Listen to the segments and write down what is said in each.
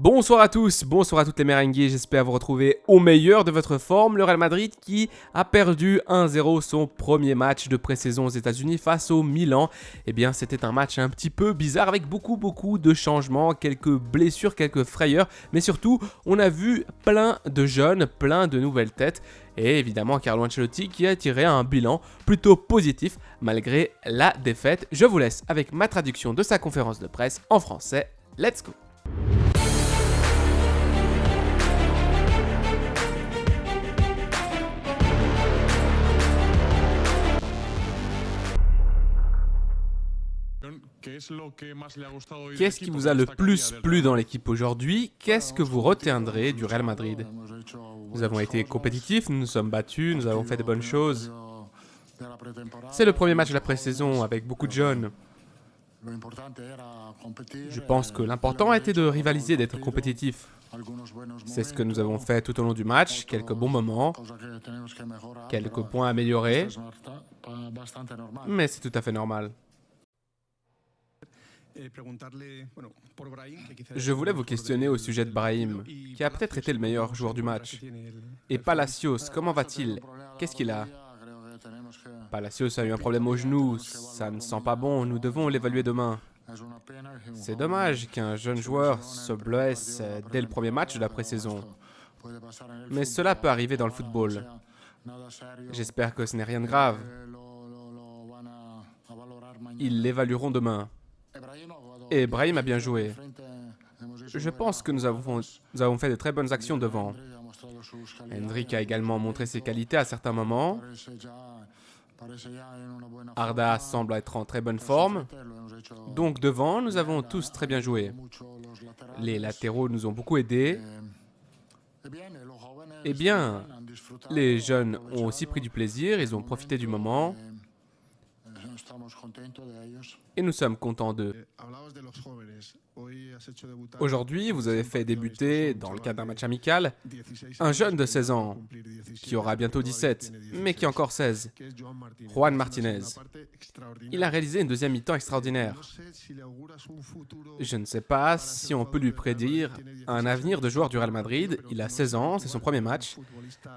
Bonsoir à tous, bonsoir à toutes les merengues, j'espère vous retrouver au meilleur de votre forme. Le Real Madrid qui a perdu 1-0 son premier match de pré-saison aux États-Unis face au Milan. Eh bien, c'était un match un petit peu bizarre avec beaucoup de changements, quelques blessures, quelques frayeurs, mais surtout, on a vu plein de jeunes, plein de nouvelles têtes. Et évidemment, Carlo Ancelotti qui a tiré un bilan plutôt positif malgré la défaite. Je vous laisse avec ma traduction de sa conférence de presse en français. Let's go! Qu'est-ce qui vous a le plus plu dans l'équipe aujourd'hui? Qu'est-ce que vous retiendrez du Real Madrid? Nous avons été compétitifs, nous nous sommes battus, nous avons fait de bonnes choses. C'est le premier match de la pré-saison avec beaucoup de jeunes. Je pense que l'important a été de rivaliser, d'être compétitif. C'est ce que nous avons fait tout au long du match, quelques bons moments, quelques points améliorés, mais c'est tout à fait normal. Je voulais vous questionner au sujet de Brahim, qui a peut-être été le meilleur joueur du match. Et Palacios, comment va-t-il? Qu'est-ce qu'il a? Palacios a eu un problème au genou, ça ne sent pas bon, nous devons l'évaluer demain. C'est dommage qu'un jeune joueur se blesse dès le premier match de la pré-saison. Mais cela peut arriver dans le football. J'espère que ce n'est rien de grave. Ils l'évalueront demain. Et Brahim a bien joué. Je pense que nous avons fait de très bonnes actions devant. Hendrik a également montré ses qualités à certains moments. Arda semble être en très bonne forme. Donc devant, nous avons tous très bien joué. Les latéraux nous ont beaucoup aidés. Eh bien, les jeunes ont aussi pris du plaisir, ils ont profité du moment. Et nous sommes contents d'eux. Aujourd'hui, vous avez fait débuter, dans le cadre d'un match amical, un jeune de 16 ans, qui aura bientôt 17, mais qui a encore 16, Juan Martinez. Il a réalisé une deuxième mi-temps extraordinaire. Je ne sais pas si on peut lui prédire un avenir de joueur du Real Madrid. Il a 16 ans, c'est son premier match,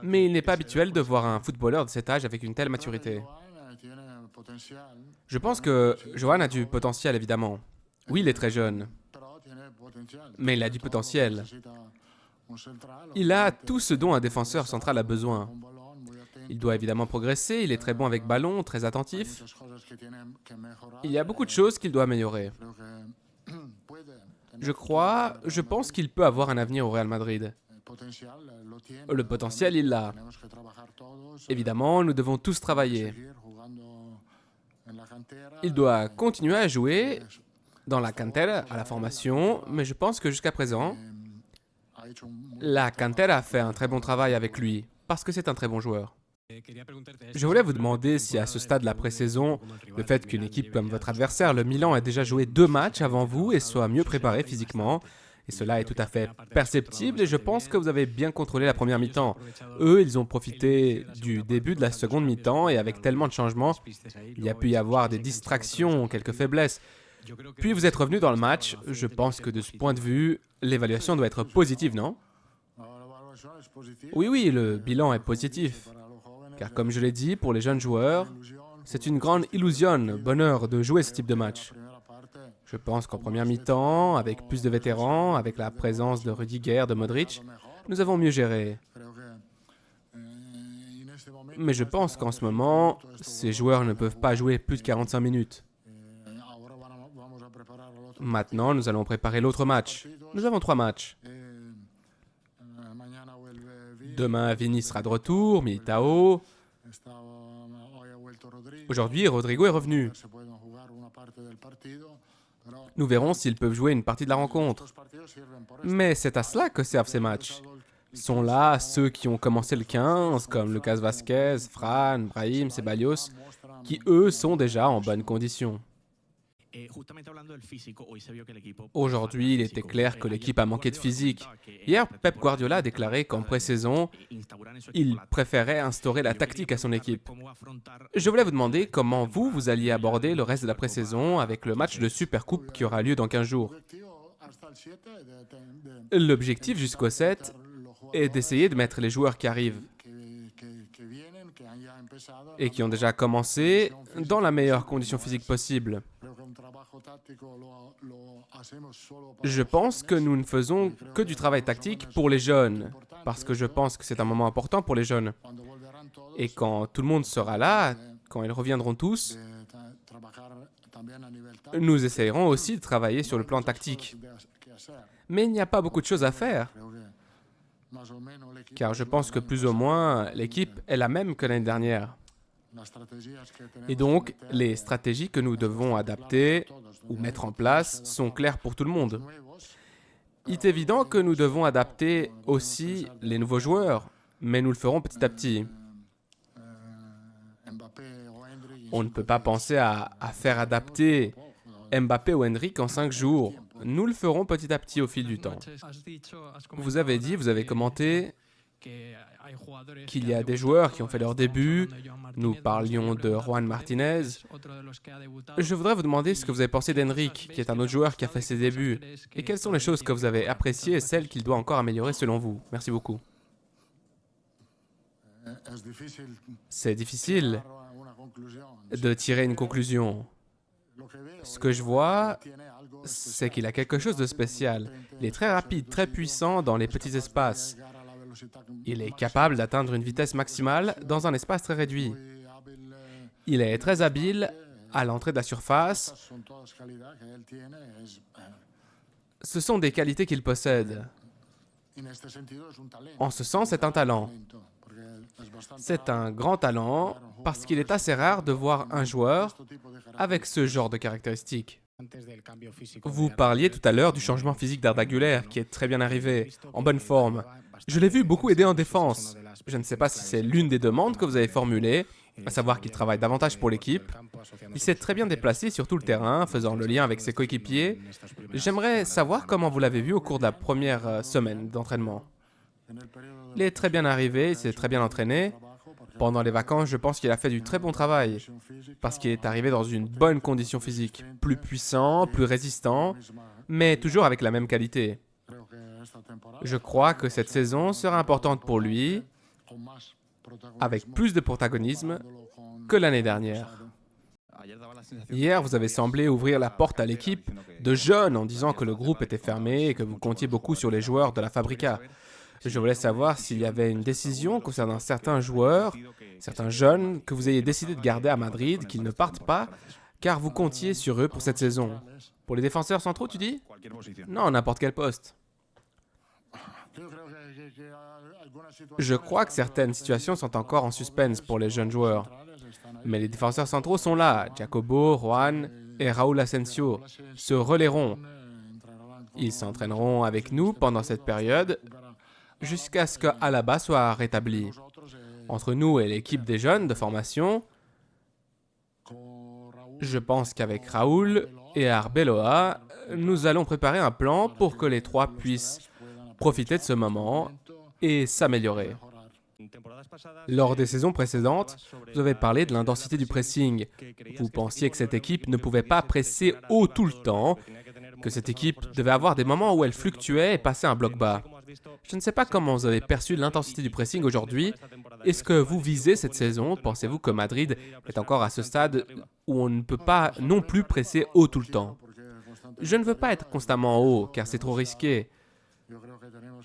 mais il n'est pas habituel de voir un footballeur de cet âge avec une telle maturité. Je pense que Johan a du potentiel, évidemment. Oui, il est très jeune. Mais il a du potentiel. Il a tout ce dont un défenseur central a besoin. Il doit évidemment progresser, il est très bon avec ballon, très attentif. Il y a beaucoup de choses qu'il doit améliorer. Je pense qu'il peut avoir un avenir au Real Madrid. Le potentiel, il l'a. Évidemment, nous devons tous travailler. Il doit continuer à jouer dans la cantera, à la formation, mais je pense que jusqu'à présent, la cantera a fait un très bon travail avec lui, parce que c'est un très bon joueur. Je voulais vous demander si à ce stade de la pré-saison, le fait qu'une équipe comme votre adversaire, le Milan, ait déjà joué 2 matchs avant vous et soit mieux préparée physiquement, et cela est tout à fait perceptible et je pense que vous avez bien contrôlé la première mi-temps. Eux, ils ont profité du début de la seconde mi-temps et avec tellement de changements, il y a pu y avoir des distractions, quelques faiblesses. Puis vous êtes revenu dans le match. Je pense que de ce point de vue, l'évaluation doit être positive, non? Oui, le bilan est positif. Car comme je l'ai dit, pour les jeunes joueurs, c'est une grande illusion, bonheur de jouer ce type de match. Je pense qu'en première mi-temps, avec plus de vétérans, avec la présence de Rudiger, de Modric, nous avons mieux géré. Mais je pense qu'en ce moment, ces joueurs ne peuvent pas jouer plus de 45 minutes. Maintenant, nous allons préparer l'autre match. Nous avons 3 matchs. Demain, Vini sera de retour, Militao. Aujourd'hui, Rodrigo est revenu. Nous verrons s'ils peuvent jouer une partie de la rencontre. Mais c'est à cela que servent ces matchs. Sont là ceux qui ont commencé le 15, comme Lucas Vázquez, Fran, Brahim, Ceballos, qui eux sont déjà en bonne condition. Aujourd'hui, il était clair que l'équipe a manqué de physique. Hier, Pep Guardiola a déclaré qu'en pré-saison, il préférait instaurer la tactique à son équipe. Je voulais vous demander comment vous alliez aborder le reste de la pré-saison avec le match de Supercoupe qui aura lieu dans 15 jours. L'objectif jusqu'au 7 est d'essayer de mettre les joueurs qui arrivent et qui ont déjà commencé dans la meilleure condition physique possible. Je pense que nous ne faisons que du travail tactique pour les jeunes, parce que je pense que c'est un moment important pour les jeunes. Et quand tout le monde sera là, quand ils reviendront tous, nous essayerons aussi de travailler sur le plan tactique. Mais il n'y a pas beaucoup de choses à faire, car je pense que plus ou moins l'équipe est la même que l'année dernière. Et donc, les stratégies que nous devons adapter ou mettre en place sont claires pour tout le monde. Il est évident que nous devons adapter aussi les nouveaux joueurs, mais nous le ferons petit à petit. On ne peut pas penser à faire adapter Mbappé ou Henrik en 5 jours. Nous le ferons petit à petit au fil du temps. Vous avez commenté qu'il y a des joueurs qui ont fait leur début. Nous parlions de Juan Martinez. Je voudrais vous demander ce que vous avez pensé d'Henrik, qui est un autre joueur qui a fait ses débuts. Et quelles sont les choses que vous avez appréciées et celles qu'il doit encore améliorer selon vous? Merci beaucoup. C'est difficile de tirer une conclusion. Ce que je vois, c'est qu'il a quelque chose de spécial. Il est très rapide, très puissant dans les petits espaces. Il est capable d'atteindre une vitesse maximale dans un espace très réduit. Il est très habile à l'entrée de la surface. Ce sont des qualités qu'il possède. En ce sens, c'est un talent. C'est un grand talent parce qu'il est assez rare de voir un joueur avec ce genre de caractéristiques. Vous parliez tout à l'heure du changement physique d'Arda Güler qui est très bien arrivé, en bonne forme. Je l'ai vu beaucoup aider en défense. Je ne sais pas si c'est l'une des demandes que vous avez formulées, à savoir qu'il travaille davantage pour l'équipe. Il s'est très bien déplacé sur tout le terrain, faisant le lien avec ses coéquipiers. J'aimerais savoir comment vous l'avez vu au cours de la première semaine d'entraînement. Il est très bien arrivé, il s'est très bien entraîné. Pendant les vacances, je pense qu'il a fait du très bon travail, parce qu'il est arrivé dans une bonne condition physique, plus puissant, plus résistant, mais toujours avec la même qualité. Je crois que cette saison sera importante pour lui, avec plus de protagonisme que l'année dernière. Hier, vous avez semblé ouvrir la porte à l'équipe de jeunes en disant que le groupe était fermé et que vous comptiez beaucoup sur les joueurs de la Fabrica. Je voulais savoir s'il y avait une décision concernant certains joueurs, certains jeunes, que vous ayez décidé de garder à Madrid, qu'ils ne partent pas, car vous comptiez sur eux pour cette saison. Pour les défenseurs centraux, tu dis? Non, n'importe quel poste. Je crois que certaines situations sont encore en suspense pour les jeunes joueurs. Mais les défenseurs centraux sont là. Jacobo, Juan et Raúl Asensio se relayeront. Ils s'entraîneront avec nous pendant cette période jusqu'à ce que Alaba soit rétabli. Entre nous et l'équipe des jeunes de formation, je pense qu'avec Raúl et Arbeloa, nous allons préparer un plan pour que les trois puissent profiter de ce moment et s'améliorer. Lors des saisons précédentes, vous avez parlé de l'intensité du pressing. Vous pensiez que cette équipe ne pouvait pas presser haut tout le temps, que cette équipe devait avoir des moments où elle fluctuait et passait un bloc bas. Je ne sais pas comment vous avez perçu l'intensité du pressing aujourd'hui. Est-ce que vous visez cette saison? Pensez-vous que Madrid est encore à ce stade où on ne peut pas non plus presser haut tout le temps? Je ne veux pas être constamment haut, car c'est trop risqué.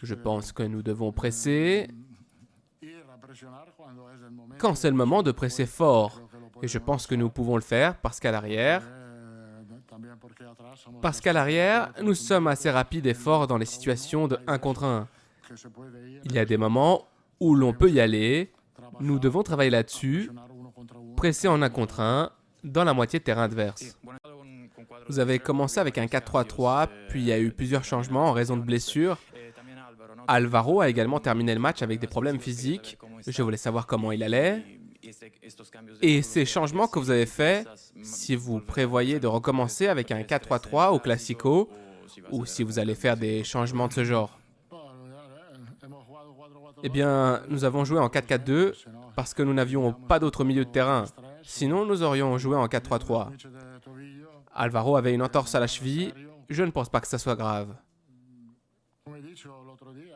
Je pense que nous devons presser quand c'est le moment de presser fort. Et je pense que nous pouvons le faire parce qu'à l'arrière, nous sommes assez rapides et forts dans les situations de 1 contre 1. Il y a des moments où l'on peut y aller. Nous devons travailler là-dessus, presser en 1 contre 1 dans la moitié de terrain adverse. Vous avez commencé avec un 4-3-3, puis il y a eu plusieurs changements en raison de blessures. Alvaro a également terminé le match avec des problèmes physiques. Je voulais savoir comment il allait. Et ces changements que vous avez faits, si vous prévoyez de recommencer avec un 4-3-3 au Classico, ou si vous allez faire des changements de ce genre. Eh bien, nous avons joué en 4-4-2 parce que nous n'avions pas d'autre milieu de terrain. Sinon, nous aurions joué en 4-3-3. Alvaro avait une entorse à la cheville je ne pense pas que ça soit grave.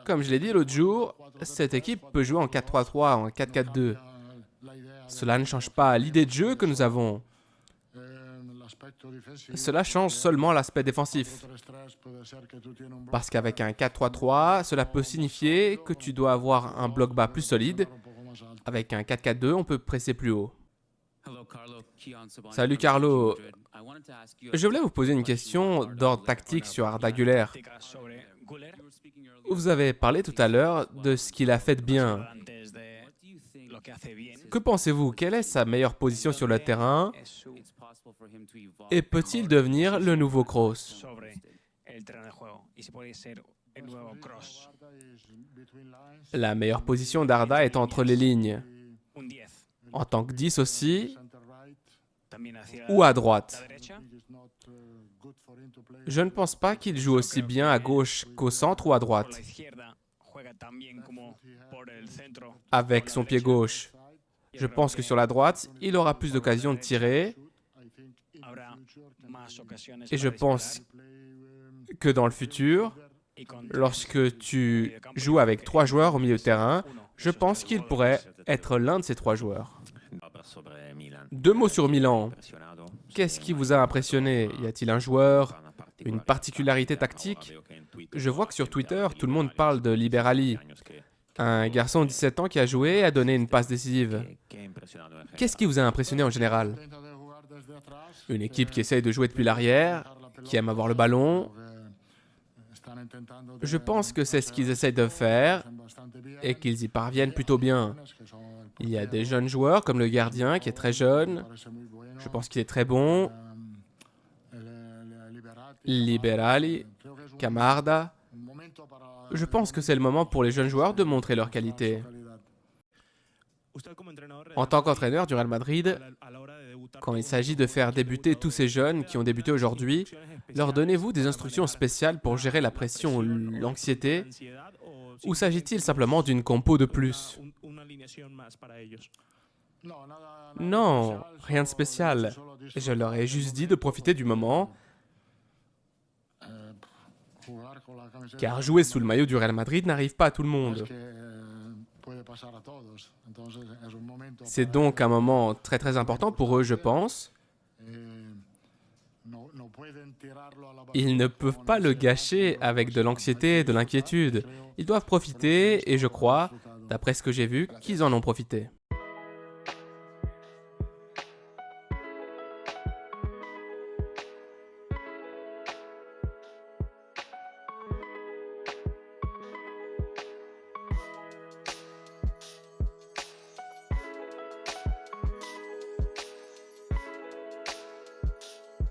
Comme je l'ai dit l'autre jour, cette équipe peut jouer en 4-3-3, en 4-4-2. Cela ne change pas l'idée de jeu que nous avons. Cela change seulement l'aspect défensif. Parce qu'avec un 4-3-3, cela peut signifier que tu dois avoir un bloc bas plus solide. Avec un 4-4-2, on peut presser plus haut. Salut Carlo. Je voulais vous poser une question d'ordre tactique sur Arda Güler. Vous avez parlé tout à l'heure de ce qu'il a fait de bien. Que pensez-vous? Quelle est sa meilleure position sur le terrain? Et peut-il devenir le nouveau Kroos? La meilleure position d'Arda est entre les lignes. En tant que 10 aussi, ou à droite. Je ne pense pas qu'il joue aussi bien à gauche qu'au centre ou à droite. Avec son pied gauche. Je pense que sur la droite, il aura plus d'occasions de tirer. Et je pense que dans le futur, lorsque tu joues avec 3 joueurs au milieu de terrain, je pense qu'il pourrait être l'un de ces 3 joueurs. 2 mots sur Milan. Qu'est-ce qui vous a impressionné? Y a-t-il un joueur, une particularité tactique? Je vois que sur Twitter, tout le monde parle de Liberali, un garçon de 17 ans qui a joué et a donné une passe décisive. Qu'est-ce qui vous a impressionné en général? Une équipe qui essaye de jouer depuis l'arrière, qui aime avoir le ballon. Je pense que c'est ce qu'ils essayent de faire et qu'ils y parviennent plutôt bien. Il y a des jeunes joueurs comme le gardien qui est très jeune. Je pense qu'il est très bon. Liberali, Camarda. Je pense que c'est le moment pour les jeunes joueurs de montrer leur qualité. En tant qu'entraîneur du Real Madrid, quand il s'agit de faire débuter tous ces jeunes qui ont débuté aujourd'hui, leur donnez-vous des instructions spéciales pour gérer la pression ou l'anxiété? Ou s'agit-il simplement d'une compo de plus? Non, rien de spécial. Je leur ai juste dit de profiter du moment, car jouer sous le maillot du Real Madrid n'arrive pas à tout le monde. C'est donc un moment très très important pour eux, je pense. Ils ne peuvent pas le gâcher avec de l'anxiété et de l'inquiétude. Ils doivent profiter et je crois, d'après ce que j'ai vu, qu'ils en ont profité.